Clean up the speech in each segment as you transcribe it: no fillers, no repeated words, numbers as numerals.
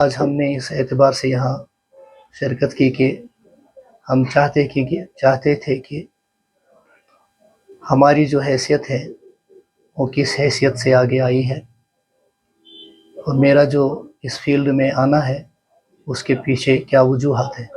آج ہم نے اس اعتبار سے یہاں شرکت کی کہ ہم چاہتے تھے کہ ہماری جو حیثیت ہے وہ کس حیثیت سے آگے آئی ہے، اور میرا جو اس فیلڈ میں آنا ہے اس کے پیچھے کیا وجوہات ہیں۔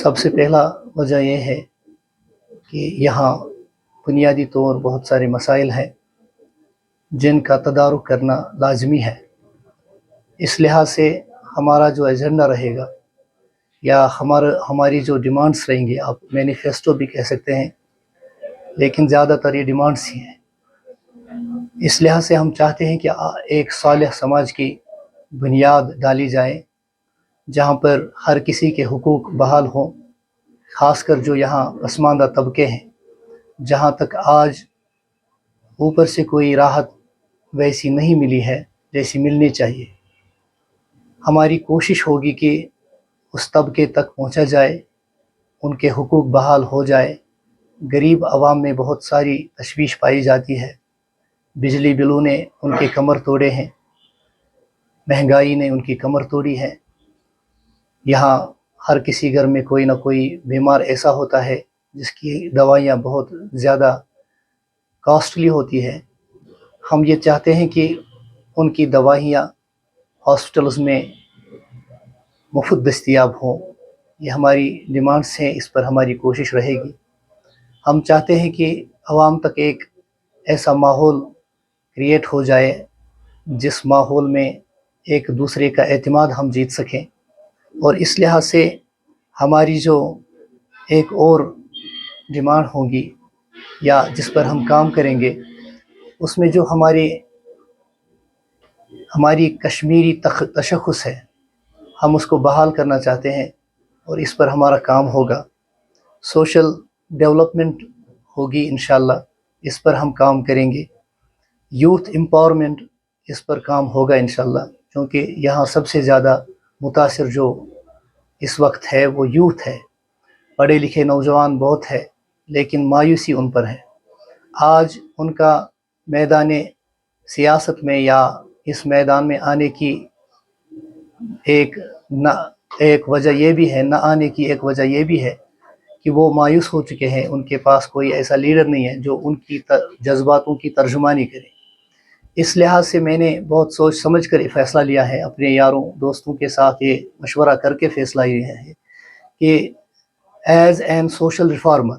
سب سے پہلا وجہ یہ ہے کہ یہاں بنیادی طور بہت سارے مسائل ہیں جن کا تدارک کرنا لازمی ہے۔ اس لحاظ سے ہمارا جو ایجنڈا رہے گا یا ہماری جو ڈیمانڈس رہیں گے، آپ مینیفیسٹو بھی کہہ سکتے ہیں، لیکن زیادہ تر یہ ڈیمانڈس ہی ہیں۔ اس لحاظ سے ہم چاہتے ہیں کہ ایک صالح سماج کی بنیاد ڈالی جائے جہاں پر ہر کسی کے حقوق بحال ہوں، خاص کر جو یہاں پسماندہ طبقے ہیں، جہاں تک آج اوپر سے کوئی راحت ویسی نہیں ملی ہے جیسی ملنی چاہیے۔ ہماری کوشش ہوگی کہ اس طبقے تک پہنچا جائے، ان کے حقوق بحال ہو جائے۔ غریب عوام میں بہت ساری تشویش پائی جاتی ہے، بجلی بلوں نے ان کے کمر توڑے ہیں، مہنگائی نے ان کی کمر توڑی ہے۔ یہاں ہر کسی گھر میں کوئی نہ کوئی بیمار ایسا ہوتا ہے جس کی دوائیاں بہت زیادہ کاسٹلی ہوتی ہے۔ ہم یہ چاہتے ہیں کہ ان کی دوائیاں ہاسپٹلز میں مفت دستیاب ہوں۔ یہ ہماری ڈیمانڈس ہیں، اس پر ہماری کوشش رہے گی۔ ہم چاہتے ہیں کہ عوام تک ایک ایسا ماحول کریٹ ہو جائے جس ماحول میں ایک دوسرے کا اعتماد ہم جیت سکیں، اور اس لحاظ سے ہماری جو ایک اور ڈیمانڈ ہوگی یا جس پر ہم کام کریں گے، اس میں جو ہماری کشمیری تشخص ہے، ہم اس کو بحال کرنا چاہتے ہیں، اور اس پر ہمارا کام ہوگا۔ سوشل ڈیولپمنٹ ہوگی انشاءاللہ، اس پر ہم کام کریں گے۔ یوتھ امپاورمنٹ، اس پر کام ہوگا انشاءاللہ، کیونکہ یہاں سب سے زیادہ متاثر جو اس وقت ہے وہ یوتھ ہے۔ پڑھے لکھے نوجوان بہت ہے، لیکن مایوسی ان پر ہے۔ آج ان کا میدان سیاست میں یا اس میدان میں آنے کی ایک وجہ یہ بھی ہے، نہ آنے کی ایک وجہ یہ بھی ہے کہ وہ مایوس ہو چکے ہیں۔ ان کے پاس کوئی ایسا لیڈر نہیں ہے جو ان کی جذباتوں کی ترجمانی کرے۔ اس لحاظ سے میں نے بہت سوچ سمجھ کر یہ فیصلہ لیا ہے، اپنے یاروں دوستوں کے ساتھ یہ مشورہ کر کے فیصلہ لیا ہے کہ ایز این سوشل ریفارمر،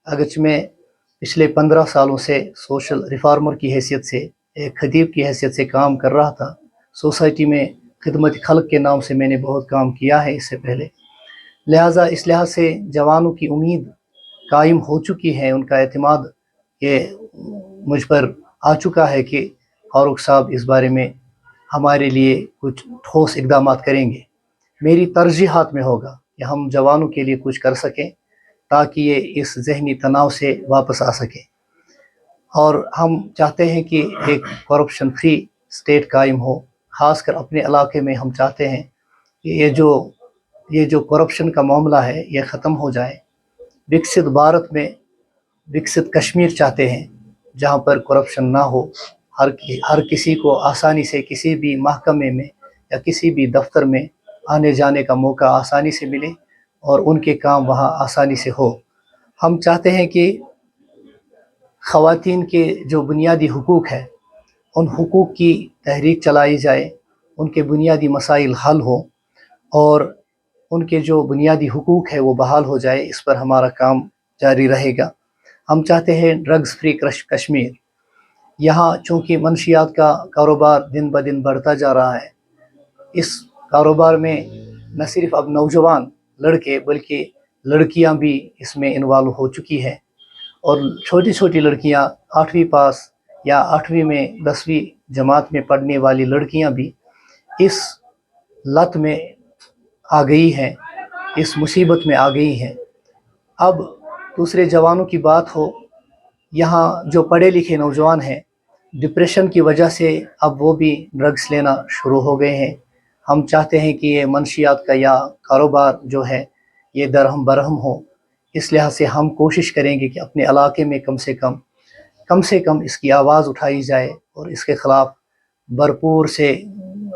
اگرچہ میں پچھلے 15 سالوں سے سوشل ریفارمر کی حیثیت سے، ایک خطیب کی حیثیت سے کام کر رہا تھا، سوسائٹی میں خدمت خلق کے نام سے میں نے بہت کام کیا ہے اس سے پہلے، لہٰذا اس لحاظ سے جوانوں کی امید قائم ہو چکی ہے، ان کا اعتماد یہ مجھ پر آ چکا ہے کہ فاروق صاحب اس بارے میں ہمارے لیے کچھ ٹھوس اقدامات کریں گے۔ میری ترجیحات میں ہوگا کہ ہم جوانوں کے لیے کچھ کر سکیں تاکہ یہ اس ذہنی تناؤ سے واپس آ سکیں، اور ہم چاہتے ہیں کہ ایک کرپشن فری اسٹیٹ قائم ہو۔ خاص کر اپنے علاقے میں ہم چاہتے ہیں کہ یہ جو کرپشن کا معاملہ ہے یہ ختم ہو جائے۔ وکست بھارت میں وکست کشمیر چاہتے ہیں جہاں پر کرپشن نہ ہو، ہر کسی کو آسانی سے کسی بھی محکمے میں یا کسی بھی دفتر میں آنے جانے کا موقع آسانی سے ملے اور ان کے کام وہاں آسانی سے ہو۔ ہم چاہتے ہیں کہ خواتین کے جو بنیادی حقوق ہے، ان حقوق کی تحریک چلائی جائے، ان کے بنیادی مسائل حل ہوں، اور ان کے جو بنیادی حقوق ہے وہ بحال ہو جائے۔ اس پر ہمارا کام جاری رہے گا۔ ہم چاہتے ہیں ڈرگز فری کشمیر۔ یہاں چونکہ منشیات کا کاروبار دن بدن بڑھتا جا رہا ہے، اس کاروبار میں نہ صرف اب نوجوان لڑکے بلکہ لڑکیاں بھی اس میں انوالو ہو چکی ہیں، اور چھوٹی چھوٹی لڑکیاں 8ویں پاس یا 8ویں میں 10ویں جماعت میں پڑھنے والی لڑکیاں بھی اس لت میں آ گئی ہیں، اس مصیبت میں آ گئی ہیں۔ اب دوسرے جوانوں کی بات ہو، یہاں جو پڑھے لکھے نوجوان ہیں، ڈپریشن کی وجہ سے اب وہ بھی ڈرگس لینا شروع ہو گئے ہیں۔ ہم چاہتے ہیں کہ یہ منشیات کا یا کاروبار جو ہے یہ درہم برہم ہو۔ اس لحاظ سے ہم کوشش کریں گے کہ اپنے علاقے میں کم سے کم اس کی آواز اٹھائی جائے اور اس کے خلاف بھرپور سے